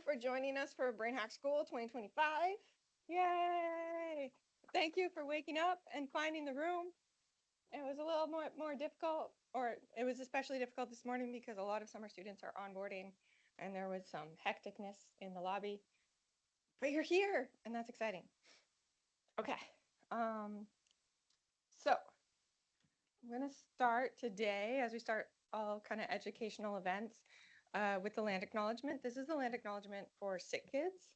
for joining us for BrainHack School 2025. Yay! Thank you for waking up and finding the room. It was a little more difficult, or it was especially difficult this morning because a lot of summer students are onboarding and there was some hecticness in the lobby. But you're here, and that's exciting. Okay, so I'm going to start today, as we start all kind of educational events, with the land acknowledgement. This is the land acknowledgement for Sick Kids.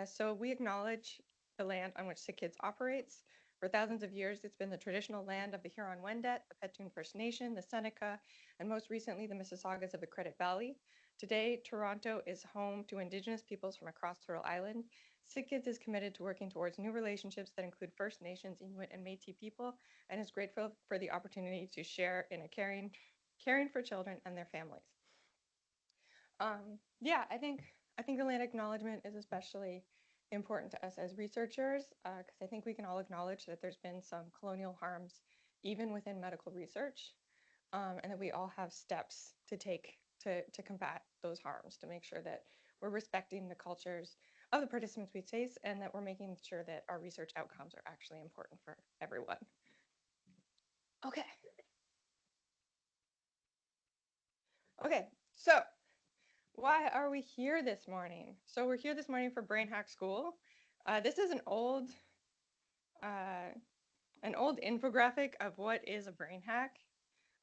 So we acknowledge the land on which Sick Kids operates. For thousands of years, it's been the traditional land of the Huron-Wendat, the Petun First Nation, the Seneca, and most recently the Mississaugas of the Credit Valley. Today, Toronto is home to Indigenous peoples from across Turtle Island. Sick Kids is committed to working towards new relationships that include First Nations, Inuit, and Métis people, and is grateful for the opportunity to share in a caring for children and their families. Yeah, I think the land acknowledgement is especially important to us as researchers, because I think we can all acknowledge that there's been some colonial harms even within medical research, and that we all have steps to take to combat those harms, to make sure that we're respecting the cultures of the participants we face, and that we're making sure that our research outcomes are actually important for everyone. Okay. Okay, so why are we here this morning? So we're here this morning for BrainHack School. This is an old infographic of what is a brain hack.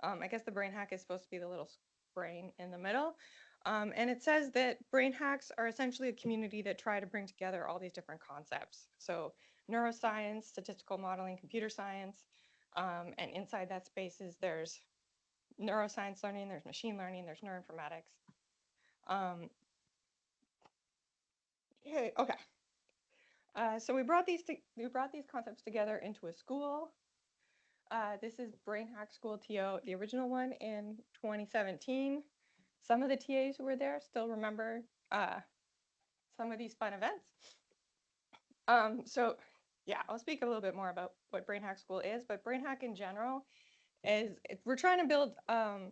I guess the brain hack is supposed to be the little brain in the middle. And it says that brain hacks are essentially a community that try to bring together all these different concepts. So neuroscience, statistical modeling, computer science, and inside that spaces there's neuroscience learning, there's machine learning, there's neuroinformatics. Okay. So we brought these concepts together into a school. This is BrainHack School TO, the original one in 2017. Some of the TAs who were there still remember some of these fun events. So yeah, I'll speak a little bit more about what BrainHack School is, but BrainHack in general is we're trying to build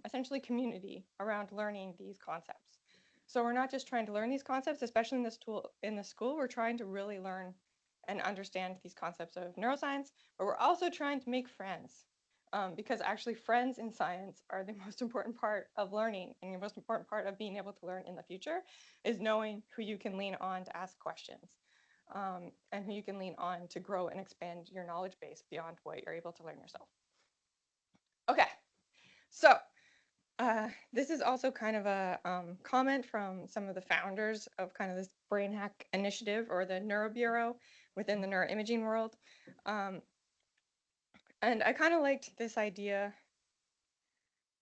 essentially community around learning these concepts. So we're not just trying to learn these concepts, especially in this school, we're trying to really learn and understand these concepts of neuroscience, but we're also trying to make friends, because actually friends in science are the most important part of learning, and the most important part of being able to learn in the future is knowing who you can lean on to ask questions, and who you can lean on to grow and expand your knowledge base beyond what you're able to learn yourself. Okay, so this is also kind of a comment from some of the founders of kind of this BrainHack initiative, or the Neuro Bureau within the neuroimaging world. And I kind of liked this idea,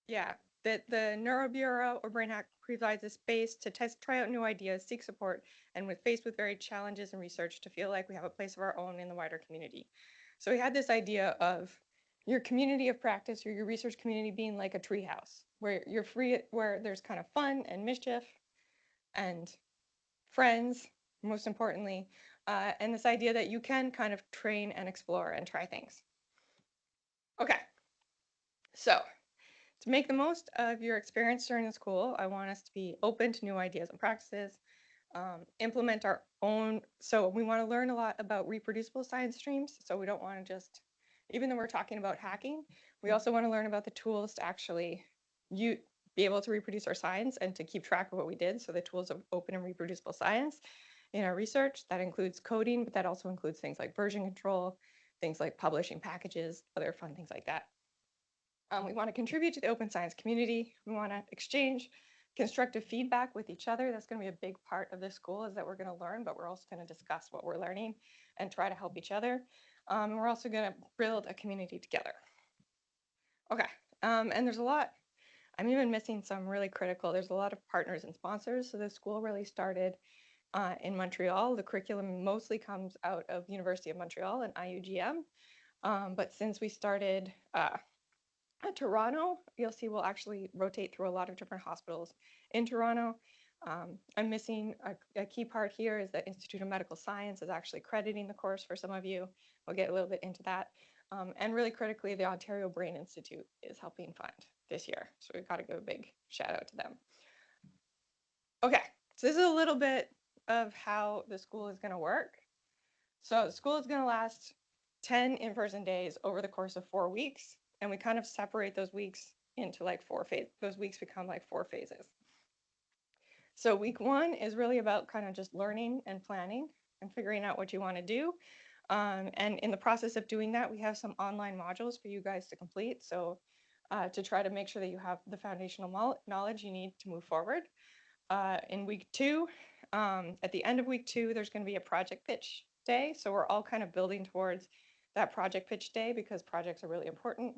that the Neuro Bureau or BrainHack provides a space to try out new ideas, seek support, and when faced with varied challenges in research, to feel like we have a place of our own in the wider community. So we had this idea of your community of practice, or your research community, being like a treehouse, where you're free, where there's kind of fun and mischief and friends, most importantly, and this idea that you can kind of train and explore and try things. Okay, so to make the most of your experience during the school, I want us to be open to new ideas and practices, implement our own. So we want to learn a lot about reproducible science streams. So we don't want to just, even though we're talking about hacking, we also want to learn about the tools to actually be able to reproduce our science and to keep track of what we did. So the tools of open and reproducible science in our research, that includes coding, but that also includes things like version control, things like publishing packages, other fun things like that. We want to contribute to the open science community. We want to exchange constructive feedback with each other. That's going to be a big part of this school, is that we're going to learn, but we're also going to discuss what we're learning and try to help each other. And we're also going to build a community together. Okay, and there's a lot. I'm even missing some really critical. There's a lot of partners and sponsors. So the school really started in Montreal. The curriculum mostly comes out of the University of Montreal and IUGM. But since we started at Toronto, you'll see we'll actually rotate through a lot of different hospitals in Toronto. I'm missing a key part here is the Institute of Medical Science is actually crediting the course for some of you. We'll get a little bit into that. And really critically, the Ontario Brain Institute is helping fund this year. So we've got to give a big shout out to them. Okay, So this is a little bit of how the school is going to work. So the school is going to last 10 in-person days over the course of 4 weeks. And we kind of separate those weeks into like four phases. Those weeks become like four phases. So week one is really about kind of just learning and planning and figuring out what you want to do. And in the process of doing that, we have some online modules for you guys to complete. So to try to make sure that you have the foundational knowledge you need to move forward. In week two, at the end of week two, there's going to be a project pitch day. So we're all kind of building towards that project pitch day because projects are really important.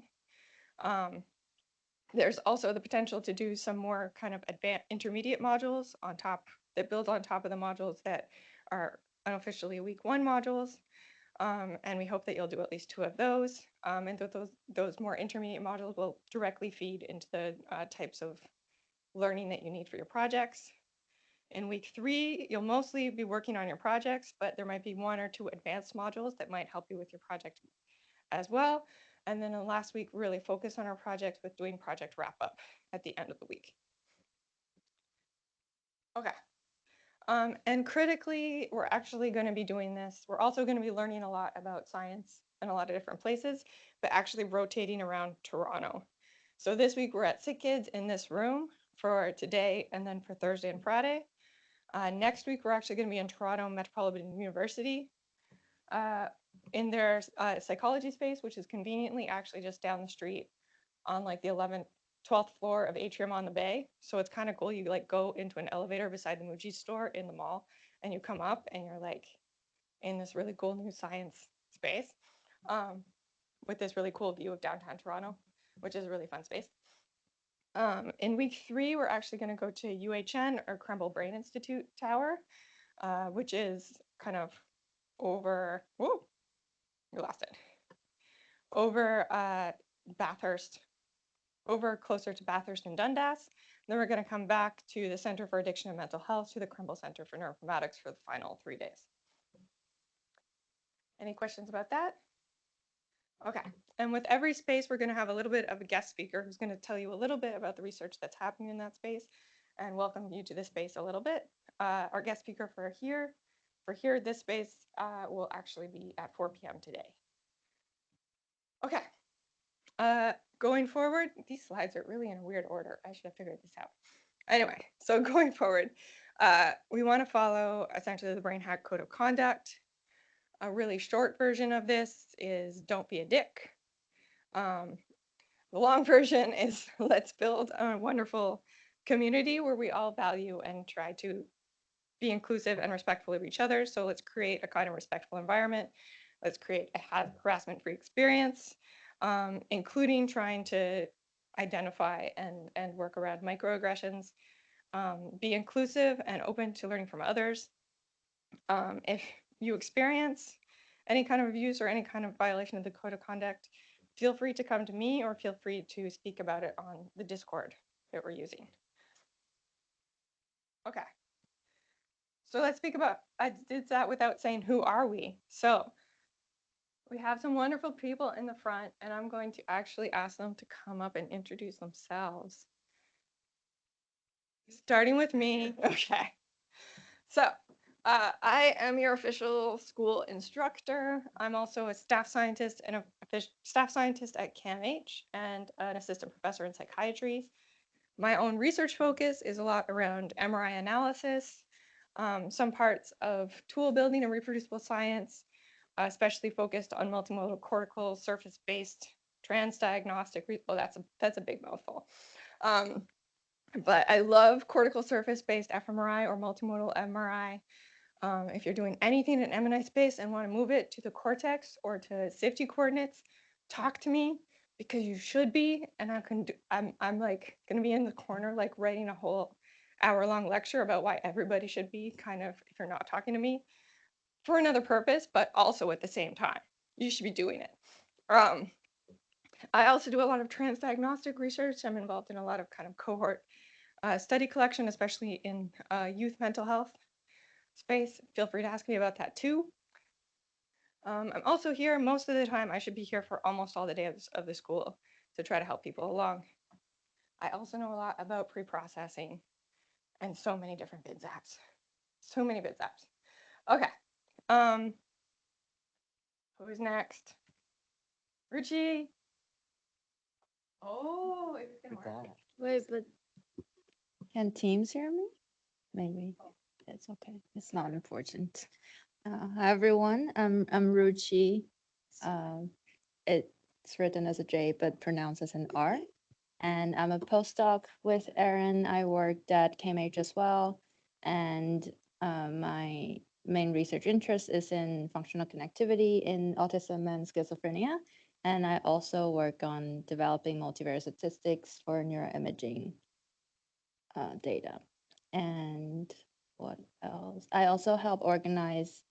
There's also the potential to do some more kind of advanced intermediate modules on top that build on top of the modules that are unofficially week one modules. And we hope that you'll do at least two of those. And those more intermediate modules will directly feed into the types of learning that you need for your projects. In week three, you'll mostly be working on your projects, but there might be one or two advanced modules that might help you with your project as well. And then in the last week, really focus on our project with doing project wrap up at the end of the week. Okay. And critically, we're actually going to be doing this. We're also going to be learning a lot about science in a lot of different places, but actually rotating around Toronto. So this week we're at Sick Kids in this room for today and then for Thursday and Friday. Next week we're actually going to be in Toronto Metropolitan University in their psychology space, which is conveniently actually just down the street on like the 12th floor of Atrium on the Bay. So it's kind of cool. You like go into an elevator beside the Muji store in the mall and you come up and you're like in this really cool new science space with this really cool view of downtown Toronto, which is a really fun space. In week three, we're actually going to go to UHN or Crumble Brain Institute Tower, which is kind of over, whoa, we lost it, over Bathurst, over closer to Bathurst and Dundas. Then we're going to come back to the Center for Addiction and Mental Health to the Crumble Center for Neuroinformatics for the final 3 days. Any questions about that? Okay, and with every space, we're going to have a little bit of a guest speaker who's going to tell you a little bit about the research that's happening in that space and welcome you to this space a little bit. Our guest speaker for here, this space will actually be at 4 p.m. today. Okay, going forward, these slides are really in a weird order. I should have figured this out. Anyway, so going forward, we want to follow essentially the BrainHack Code of Conduct. A really short version of this is don't be a dick. The long version is let's build a wonderful community where we all value and try to be inclusive and respectful of each other. So let's create a kind of respectful environment. Let's create a harassment-free experience, including trying to identify and work around microaggressions. Be inclusive and open to learning from others. If you experience any kind of abuse or any kind of violation of the code of conduct, feel free to come to me or feel free to speak about it on the Discord that we're using. Okay. So let's speak about, I did that without saying who are we. So we have some wonderful people in the front and I'm going to actually ask them to come up and introduce themselves. Starting with me, okay. So I am your official school instructor. I'm also a staff scientist and a staff scientist at CAMH and an assistant professor in psychiatry. My own research focus is a lot around MRI analysis, some parts of tool building and reproducible science, especially focused on multimodal cortical surface-based transdiagnostic. Well, that's a big mouthful. But I love cortical surface-based fMRI or multimodal MRI. If you're doing anything in MNI space and want to move it to the cortex or to safety coordinates, talk to me because you should be. And I'm like going to be in the corner, like writing a whole hour-long lecture about why everybody should be kind of, if you're not talking to me, for another purpose, but also at the same time, you should be doing it. I also do a lot of transdiagnostic research. I'm involved in a lot of kind of cohort study collection, especially in youth mental health space. Feel free to ask me about that too. I'm also here most of the time. I should be here for almost all the days of the school to try to help people along. I also know a lot about pre-processing and so many different biz apps. So many biz apps. Okay. Um, who's next? Ruchi. Oh, is it gonna work? Wait, but can Teams hear me? Maybe. It's okay. It's not important. Hi everyone. I'm Ruchi. Um, it's written as a J but pronounced as an R. And I'm a postdoc with Erin. I worked at KMH as well. And my main research interest is in functional connectivity in autism and schizophrenia. And I also work on developing multivariate statistics for neuroimaging data. And what else? I also help organize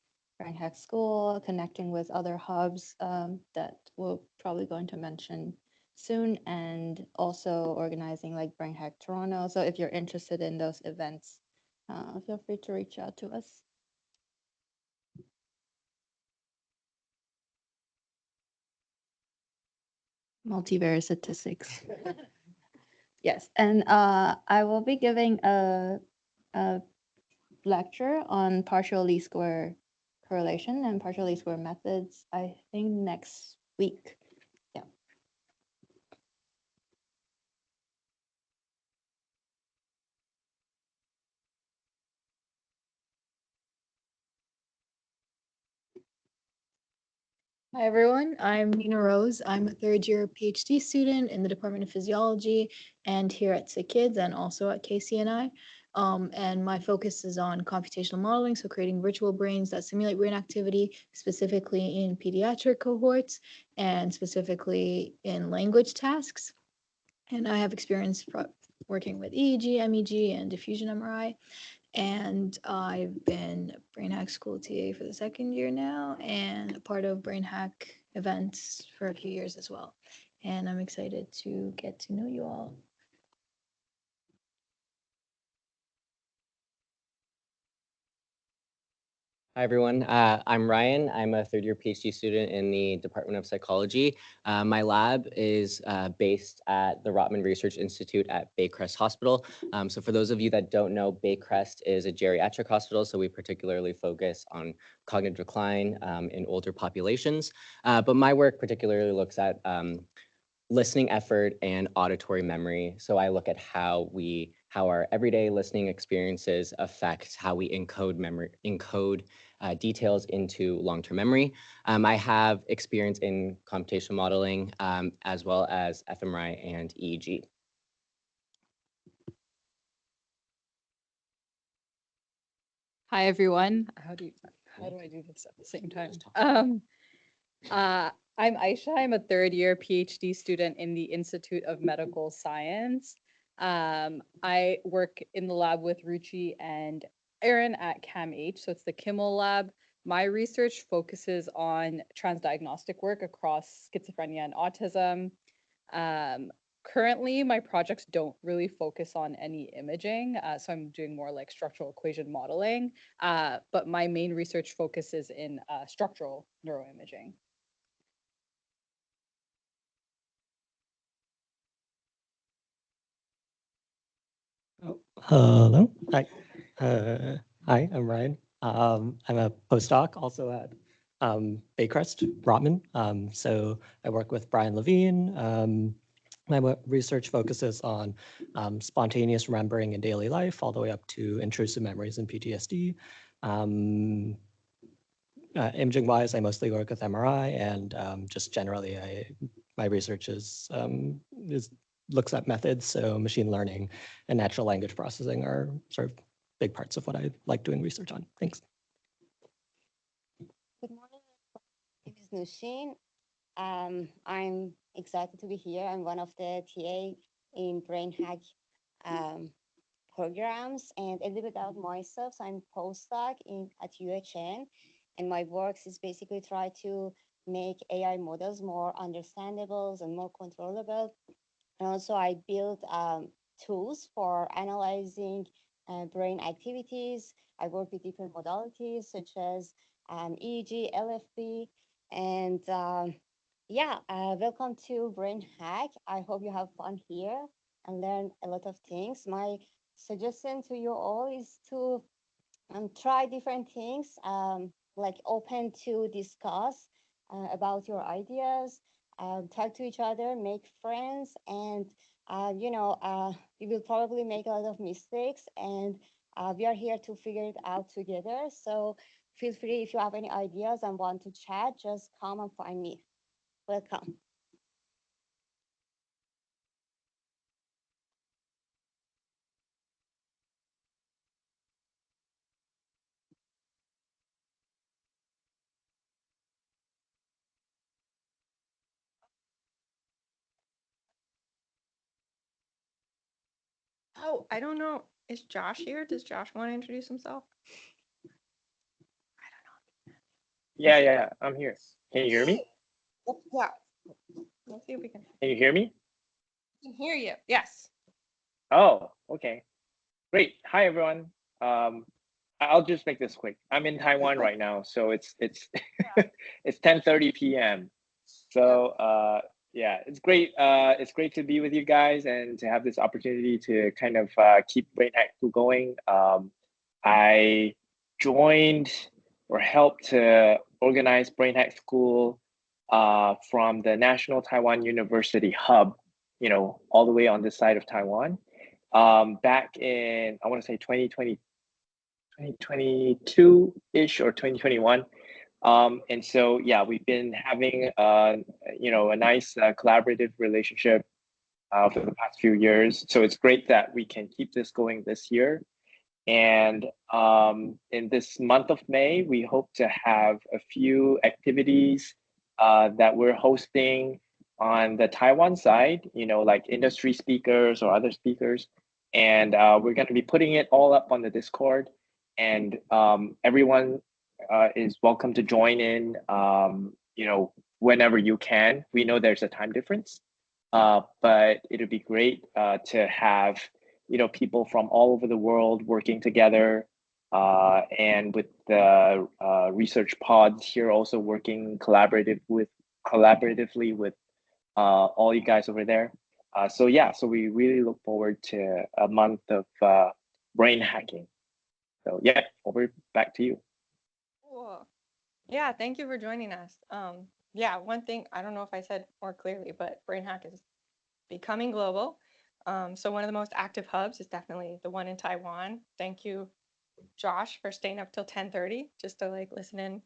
BrainHack School, connecting with other hubs that we're probably going to mention soon, and also organizing like BrainHack Toronto. So if you're interested in those events, feel free to reach out to us. Multivariate statistics. Yes, and I will be giving a lecture on partial least square correlation and partial least square methods, I think next week. Yeah. Hi everyone, I'm Nina Rose. I'm a third year PhD student in the Department of Physiology and here at Sick Kids and also at KCNI. And my focus is on computational modeling, so creating virtual brains that simulate brain activity, specifically in pediatric cohorts and specifically in language tasks. And I have experience working with EEG, MEG, and diffusion MRI. And I've been BrainHack School TA for the second year now and a part of BrainHack events for a few years as well. And I'm excited to get to know you all. Hi, everyone. I'm Ryan. I'm a third-year PhD student in the Department of Psychology. My lab is based at the Rotman Research Institute at Baycrest Hospital. So for those of you that don't know, Baycrest is a geriatric hospital, so we particularly focus on cognitive decline in older populations. But my work particularly looks at listening effort and auditory memory. So I look at how our everyday listening experiences affect how we encode details into long-term memory. I have experience in computational modeling as well as fMRI and EEG. Hi everyone. How do I do this at the same time? I'm Aisha. I'm a third year PhD student in the Institute of Medical Science. I work in the lab with Ruchi and Erin at CAMH, so it's the Kimmel lab. My research focuses on transdiagnostic work across schizophrenia and autism. Currently, my projects don't really focus on any imaging, so I'm doing more like structural equation modeling, but my main research focus is in structural neuroimaging. Oh, hello. Hi. Hi, I'm Ryan. I'm a postdoc also at Baycrest, Rotman. So I work with Brian Levine. My research focuses on spontaneous remembering in daily life, all the way up to intrusive memories and PTSD. Imaging-wise, I mostly work with MRI, and just generally, my research is looks at methods. So machine learning and natural language processing are sort of big parts of what I like doing research on. Thanks. Good morning. My name is Nushin. I'm excited to be here. I'm one of the TA in BrainHack programs, and a little bit about myself. So I'm postdoc at UHN, and my work is basically try to make AI models more understandable and more controllable. And also I build tools for analyzing brain activities. I work with different modalities such as EEG, LFB, and yeah, welcome to BrainHack. I hope you have fun here and learn a lot of things. My suggestion to you all is to try different things, like open to discuss about your ideas, talk to each other, make friends, and you will probably make a lot of mistakes, and we are here to figure it out together. So feel free, if you have any ideas and want to chat, just come and find me. Welcome. Oh, I don't know. Is Josh here? Does Josh want to introduce himself? Yeah, I'm here. Can you hear me? Yeah. Let's see if we can Can you hear me? hear you. Yes. Oh, okay. Great. Hi, everyone. I'll just make this quick. I'm in Taiwan right now, so it's it's 10:30 p.m. So yeah, it's great. It's great to be with you guys and to have this opportunity to kind of keep BrainHack going. I joined or helped to organize BrainHack School from the National Taiwan University hub, all the way on this side of Taiwan. Back in, I want to say 2020, 2022-ish or 2021. And so, yeah, we've been having, a nice collaborative relationship for the past few years. So it's great that we can keep this going this year. And in this month of May, we hope to have a few activities that we're hosting on the Taiwan side, like industry speakers or other speakers. And we're going to be putting it all up on the Discord. And everyone is welcome to join in, whenever you can. We know there's a time difference, but it'd be great to have people from all over the world working together, and with the research pods here also working collaboratively with all you guys over there. So yeah, so we really look forward to a month of brain hacking. So yeah, over back to you. Cool. Yeah, thank you for joining us. Yeah, one thing, I don't know if I said more clearly, but BrainHack is becoming global. So one of the most active hubs is definitely the one in Taiwan. Thank you, Josh, for staying up till 10:30 just to like listen in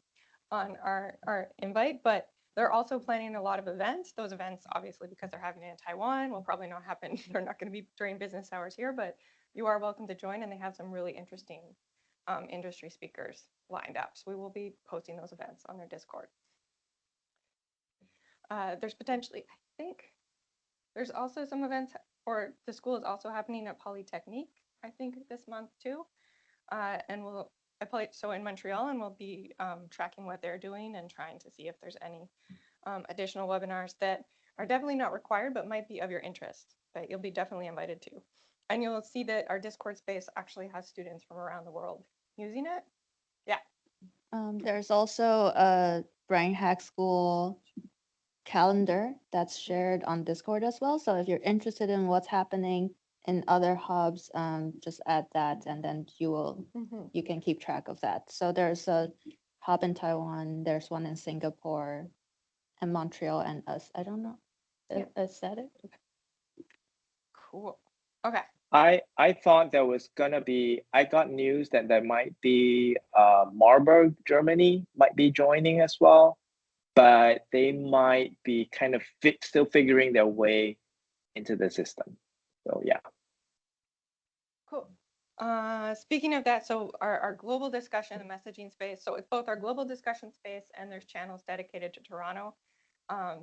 on our invite. But they're also planning a lot of events. Those events, obviously, because they're having it in Taiwan, will probably not happen. They're not going to be during business hours here, but you are welcome to join, and they have some really interesting industry speakers lined up. So we will be posting those events on their Discord. There's potentially, I think, there's also some events, or the school is also happening at Polytechnique, I think, this month too. And we'll, so in Montreal, and we'll be tracking what they're doing and trying to see if there's any additional webinars that are definitely not required, but might be of your interest, that you'll be definitely invited to. And you'll see that our Discord space actually has students from around the world using it. Yeah. There's also a Brain Hack School calendar that's shared on Discord as well. So if you're interested in what's happening in other hubs, just add that, and then you can keep track of that. So there's a hub in Taiwan, there's one in Singapore, and Montreal, and us. I don't know. Yeah. Is that it? Cool. Okay. I thought there was gonna be. I got news that there might be Marburg, Germany, might be joining as well, but they might be kind of still figuring their way into the system. So yeah. Cool. Speaking of that, so our global discussion, the messaging space, so it's both our global discussion space and there's channels dedicated to Toronto.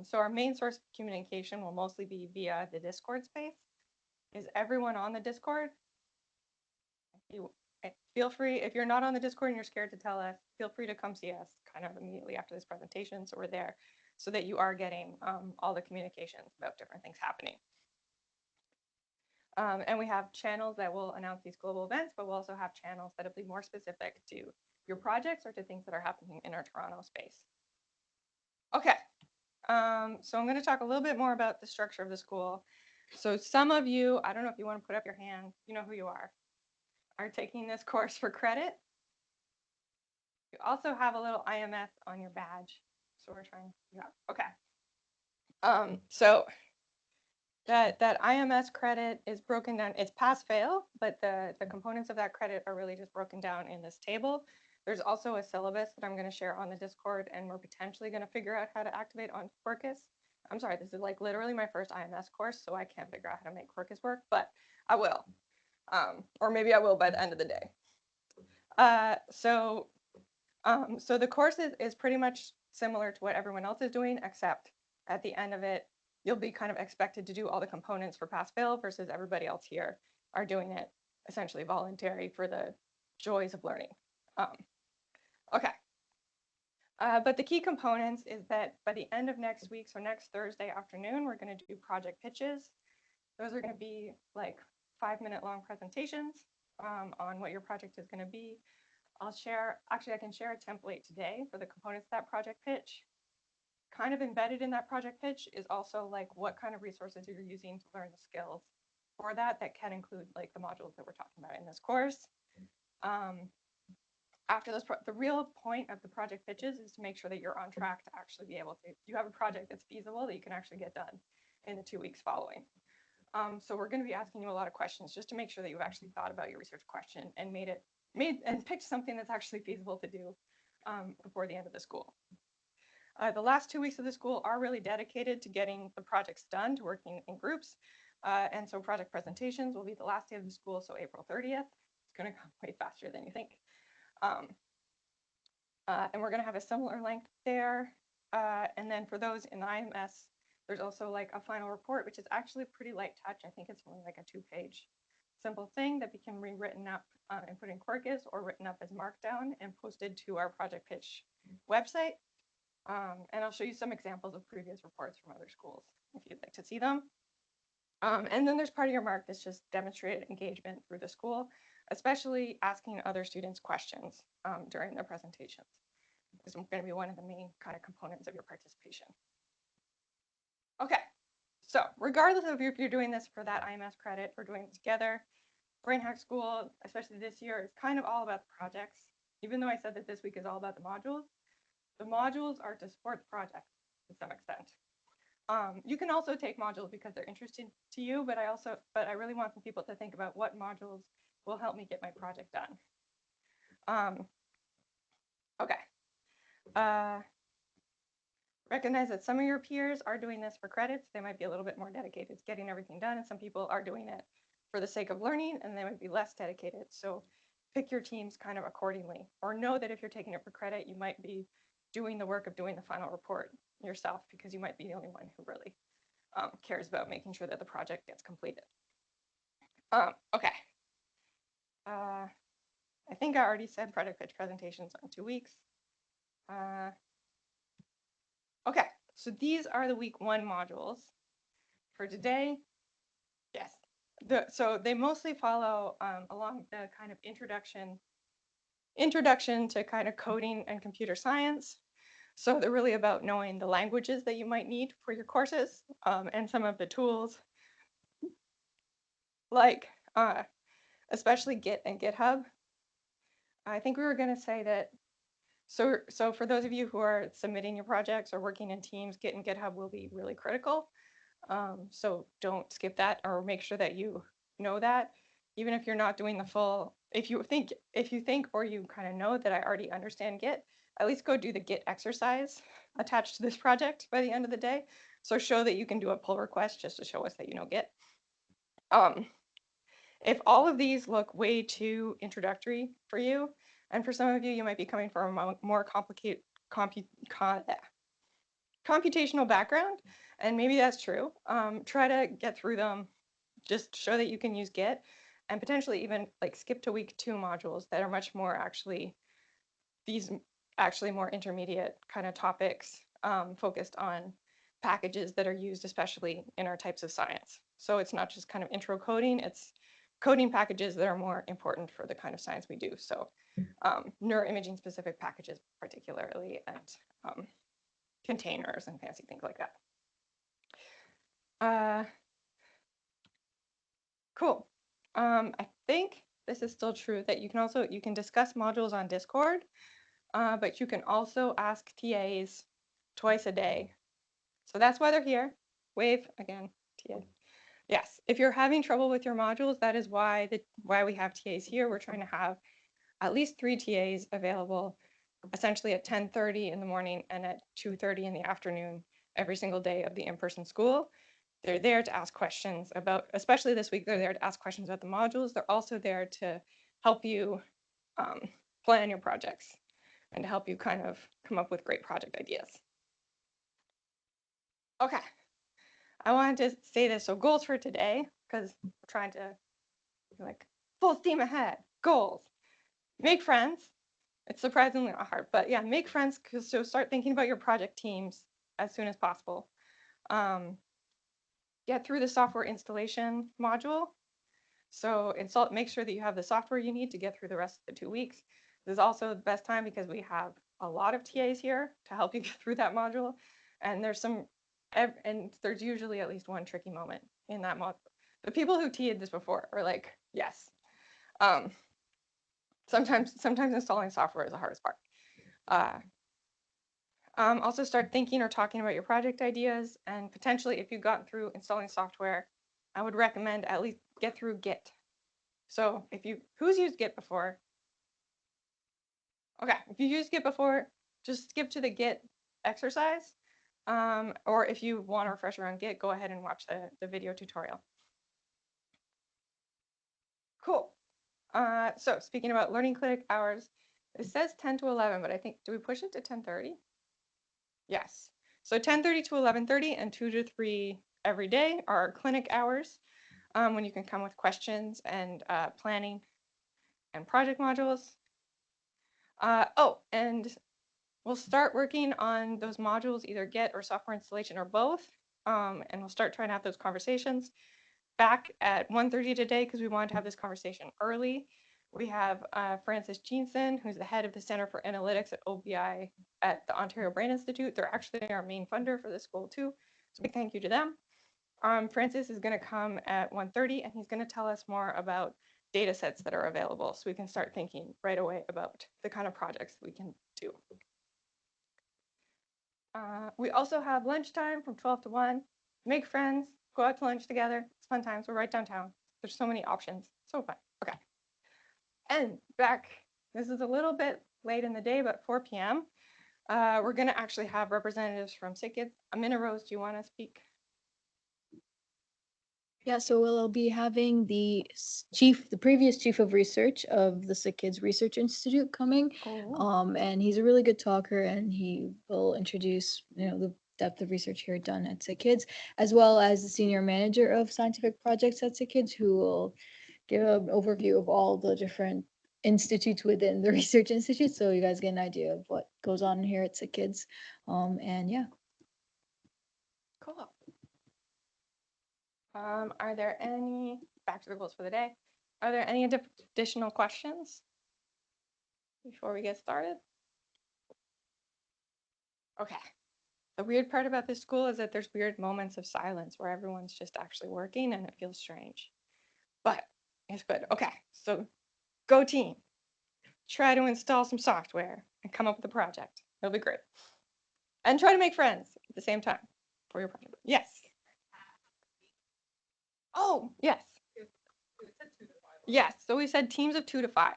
So our main source of communication will mostly be via the Discord space. Is everyone on the Discord? Feel free, if you're not on the Discord and you're scared to tell us, feel free to come see us kind of immediately after this presentation. So we're there so that you are getting all the communications about different things happening. And we have channels that will announce these global events, but we'll also have channels that'll be more specific to your projects or to things that are happening in our Toronto space. Okay, so I'm going to talk a little bit more about the structure of the school. So some of you, I don't know if you want to put up your hand, you know who you are taking this course for credit. You also have a little IMS on your badge. So we're trying, yeah, okay. So that IMS credit is broken down, it's pass fail, but the components of that credit are really just broken down in this table. There's also a syllabus that I'm going to share on the Discord, and we're potentially going to figure out how to activate on Quarkus. I'm sorry, this is like literally my first IMS course, so I can't figure out how to make Quarkus work, but I will. Or maybe I will by the end of the day. So the course is pretty much similar to what everyone else is doing, except at the end of it, you'll be kind of expected to do all the components for pass-fail versus everybody else here are doing it essentially voluntary for the joys of learning. Okay. But the key components is that by the end of next week, so next Thursday afternoon, we're going to do project pitches. Those are going to be like 5-minute long presentations on what your project is going to be. Actually, I can share a template today for the components of that project pitch. Kind of embedded in that project pitch is also like what kind of resources you're using to learn the skills for that can include like the modules that we're talking about in this course. After those, the real point of the project pitches is to make sure that you're on track to actually be able to, you have a project that's feasible that you can actually get done in the 2 weeks following. So we're going to be asking you a lot of questions just to make sure that you've actually thought about your research question and picked something that's actually feasible to do before the end of the school. The last 2 weeks of the school are really dedicated to getting the projects done, to working in groups. And so project presentations will be the last day of the school, so April 30th. It's going to come way faster than you think. And we're going to have a similar length there. And then for those in the IMS, there's also like a final report, which is actually pretty light touch. I think it's only like a 2-page simple thing that can be rewritten up and put in Quarkus or written up as Markdown and posted to our project pitch website. And I'll show you some examples of previous reports from other schools if you'd like to see them. And then there's part of your mark that's just demonstrated engagement through the school, especially asking other students questions during their presentations. This is going to be one of the main kind of components of your participation. Okay, so regardless of if you're doing this for that IMS credit or doing it together, BrainHack School, especially this year, is kind of all about the projects. Even though I said that this week is all about the modules are to support the project to some extent. You can also take modules because they're interesting to you, but I really want some people to think about what modules will help me get my project done. Okay. Recognize that some of your peers are doing this for credits. They might be a little bit more dedicated to getting everything done, and some people are doing it for the sake of learning, and they might be less dedicated. So pick your teams kind of accordingly, or know that if you're taking it for credit, you might be doing the work of doing the final report yourself because you might be the only one who really cares about making sure that the project gets completed. Okay. I think I already said project pitch presentations on 2 weeks. Okay, so these are the week 1 modules for today. Yes, so they mostly follow along the kind of introduction to kind of coding and computer science. So they're really about knowing the languages that you might need for your courses and some of the tools like especially Git and GitHub. I think we were going to say that, so for those of you who are submitting your projects or working in teams, Git and GitHub will be really critical. So don't skip that, or make sure that you know that, even if you're not doing the full, if you think or you kind of know that I already understand Git, at least go do the Git exercise attached to this project by the end of the day. So show that you can do a pull request just to show us that you know Git. If all of these look way too introductory for you, and for some of you, you might be coming from a more complicated computational background, and maybe that's true. Try to get through them, just show that you can use Git, and potentially even like skip to week 2 modules that are much more actually more intermediate kind of topics focused on packages that are used especially in our types of science. So it's not just kind of intro coding, it's coding packages that are more important for the kind of science we do. So neuroimaging specific packages particularly, and containers and fancy things like that. Cool. I think this is still true that you can discuss modules on Discord, but you can also ask TAs twice a day. So that's why they're here. Wave again, TA. Yes, if you're having trouble with your modules, that is why we have TAs here. We're trying to have at least 3 TAs available, essentially at 10:30 in the morning and at 2:30 in the afternoon every single day of the in-person school. They're there to ask questions about, especially this week, they're there to ask questions about the modules. They're also there to help you plan your projects and to help you kind of come up with great project ideas. Okay, I wanted to say this. So goals for today, because we're trying to like full steam ahead. Goals. Make friends. It's surprisingly not hard, but yeah, make friends. So start thinking about your project teams as soon as possible. Get through the software installation module. So make sure that you have the software you need to get through the rest of the 2 weeks. This is also the best time because we have a lot of TAs here to help you get through that module. And there's usually at least one tricky moment in that module. The people who TA'd this before are like, yes. Sometimes installing software is the hardest part. Also start thinking or talking about your project ideas, and potentially if you've gotten through installing software, I would recommend at least get through Git. So who's used Git before? Okay, if you used Git before, just skip to the Git exercise. Or if you want a refresher on Git, go ahead and watch the video tutorial. Cool. So speaking about learning clinic hours, it says 10 to 11, but I think, do we push it to 10:30? Yes. So 10:30 to 11:30 and 2 to 3 every day are our clinic hours, when you can come with questions and planning and project modules. And we'll start working on those modules, either Git or software installation or both. And we'll start trying to have those conversations back at 1:30 today because we wanted to have this conversation early. We have Francis Jeanson, who's the head of the Center for Analytics at OBI at the Ontario Brain Institute. They're actually our main funder for this school too. So big thank you to them. Francis is going to come at 1:30 and he's going to tell us more about data sets that are available so we can start thinking right away about the kind of projects we can do. We also have lunchtime from 12 to 1. Make friends, go out to lunch together. It's fun times. We're right downtown. There's so many options. So fun. Okay. And this is a little bit late in the day, but 4 p.m. We're going to actually have representatives from SickKids. Amina Rose, do you want to speak? Yeah, so we'll be having the previous chief of research of the Sick Kids Research Institute coming. And he's a really good talker, and he will introduce, the depth of research here done at Sick Kids, as well as the senior manager of scientific projects at Sick Kids, who will give an overview of all the different institutes within the research institute, so you guys get an idea of what goes on here at Sick Kids. And yeah. Cool. Are there any, back to the goals for the day, are there any additional questions before we get started? Okay. The weird part about this school is that there's weird moments of silence where everyone's just actually working and it feels strange, but it's good. Okay, so go team. Try to install some software and come up with a project. It'll be great. And try to make friends at the same time for your project. Yes. Oh, yes. Yes, so we said teams of 2 to 5.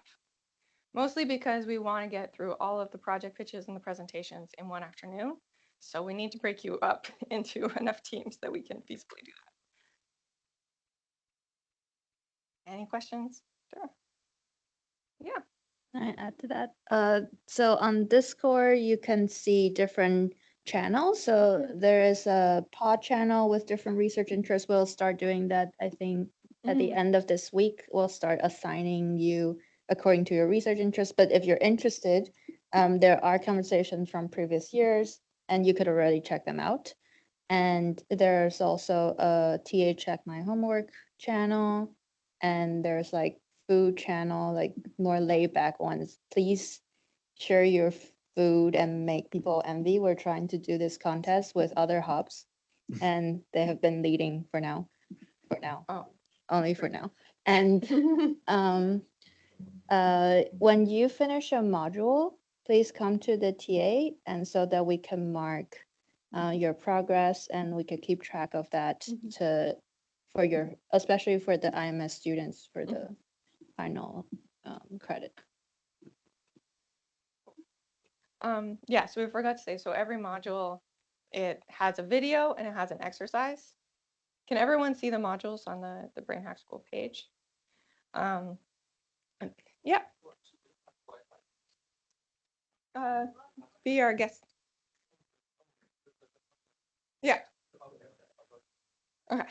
Mostly because we want to get through all of the project pitches and the presentations in one afternoon. So we need to break you up into enough teams that we can feasibly do that. Any questions? Sure. Yeah. I add to that. So on Discord, you can see different channels. So there is a pod channel with different research interests. We'll start doing that, I think, at the end of this week. We'll start assigning you according to your research interests. But if you're interested, there are conversations from previous years, and you could already check them out. And there's also a TA Check My Homework channel, and there's like food channel, like more laid back ones. Please share your food and make people envy. We're trying to do this contest with other hubs, and they have been leading for now. Oh, only for now. And when you finish a module, please come to the TA and so that we can mark your progress and we can keep track of that for your, especially for the IMS students for the final credit. Yeah, so we forgot to say, so every module, it has a video and it has an exercise. Can everyone see the modules on the BrainHack School page? Yeah. Be our guest. Yeah. Okay.